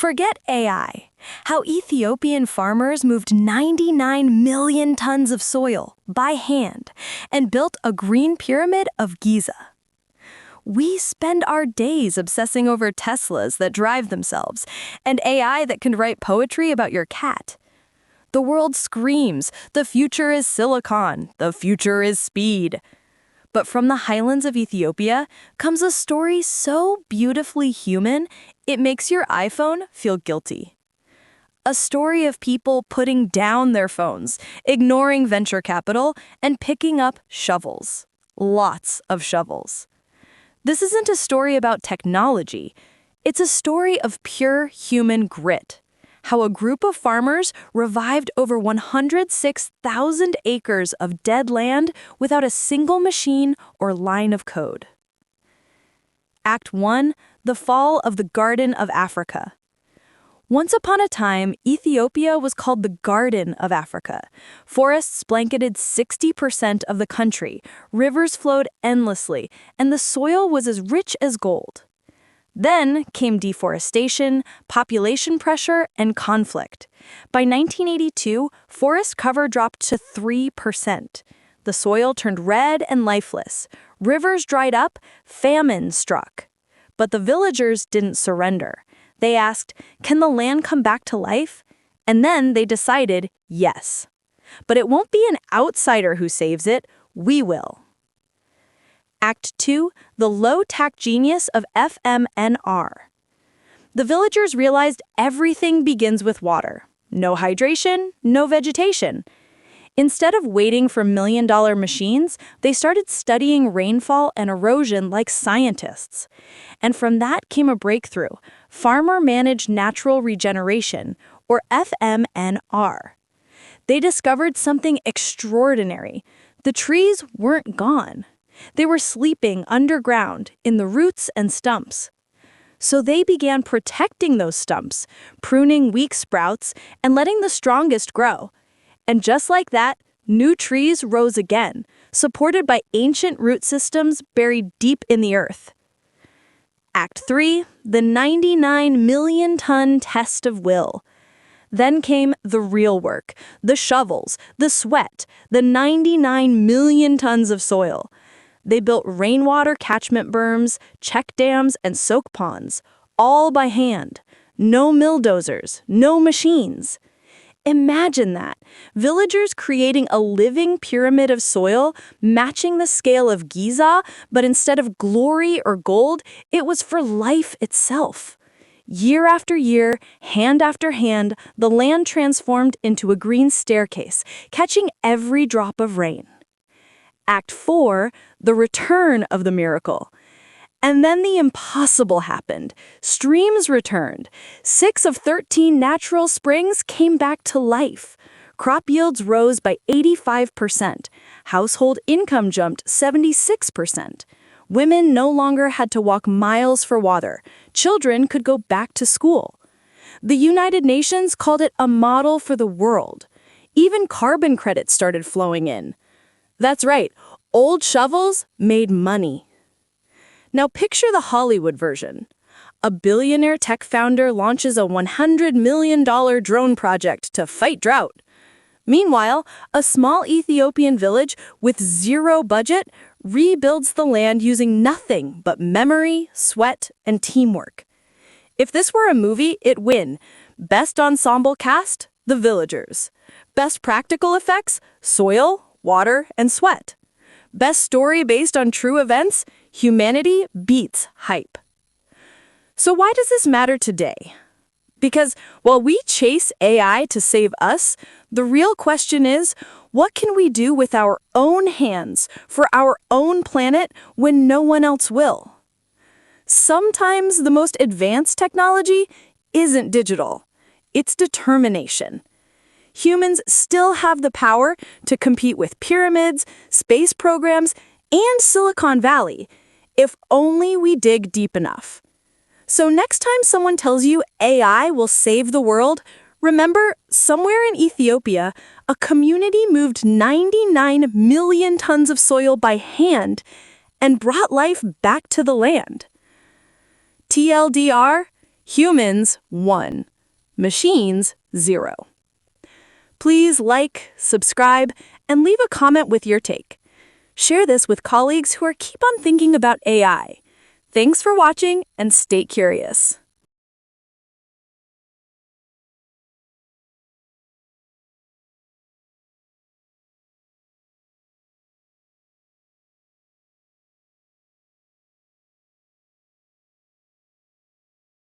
Forget AI. How Ethiopian farmers moved 99 million tons of soil by hand and built a green pyramid of Giza. We spend our days obsessing over Teslas that drive themselves and AI that can write poetry about your cat. The world screams, the future is silicon, the future is speed. But from the highlands of Ethiopia comes a story so beautifully human, it makes your iPhone feel guilty. A story of people putting down their phones, ignoring venture capital, and picking up shovels. Lots of shovels. This isn't a story about technology. It's a story of pure human grit. How a group of farmers revived over 106,000 acres of dead land without a single machine or line of code. Act 1. The Fall of the Garden of Africa. Once upon a time, Ethiopia was called the Garden of Africa. Forests blanketed 60% of the country, rivers flowed endlessly, and the soil was as rich as gold. Then came deforestation, population pressure, and conflict. By 1982, forest cover dropped to 3%. The soil turned red and lifeless. Rivers dried up, famine struck. But the villagers didn't surrender. They asked, "Can the land come back to life?" And then they decided, yes. But it won't be an outsider who saves it, we will. Act 2. The Low-Tech Genius of FMNR. The villagers realized everything begins with water. No hydration, no vegetation. Instead of waiting for million-dollar machines, they started studying rainfall and erosion like scientists. And from that came a breakthrough, Farmer-Managed Natural Regeneration, or FMNR. They discovered something extraordinary. The trees weren't gone. They were sleeping underground in the roots and stumps. So they began protecting those stumps, pruning weak sprouts, and letting the strongest grow. And just like that, new trees rose again, supported by ancient root systems buried deep in the earth. Act 3. The 99 million ton test of will. Then came the real work, the shovels, the sweat, the 99 million tons of soil. They built rainwater catchment berms, check dams, and soak ponds, all by hand. No milldozers, no machines. Imagine that, villagers creating a living pyramid of soil, matching the scale of Giza, but instead of glory or gold, it was for life itself. Year after year, hand after hand, the land transformed into a green staircase, catching every drop of rain. Act 4, the return of the miracle. And then the impossible happened. Streams returned. 6 of 13 natural springs came back to life. Crop yields rose by 85%. Household income jumped 76%. Women no longer had to walk miles for water. Children could go back to school. The United Nations called it a model for the world. Even carbon credits started flowing in. That's right, old shovels made money. Now picture the Hollywood version. A billionaire tech founder launches a $100 million drone project to fight drought. Meanwhile, a small Ethiopian village with zero budget rebuilds the land using nothing but memory, sweat, and teamwork. If this were a movie, it'd win. Best ensemble cast, The Villagers. Best practical effects, soil, water, and sweat. Best story based on true events, humanity beats hype. So why does this matter today? Because while we chase AI to save us, the real question is, what can we do with our own hands for our own planet when no one else will? Sometimes the most advanced technology isn't digital. It's determination. Humans still have the power to compete with pyramids, space programs, and Silicon Valley, if only we dig deep enough. So next time someone tells you AI will save the world, remember, somewhere in Ethiopia, a community moved 99 million tons of soil by hand and brought life back to the land. TLDR, Humans, 1. Machines, 0. Please like, subscribe, and leave a comment with your take. Share this with colleagues who keep on thinking about AI. Thanks for watching and stay curious.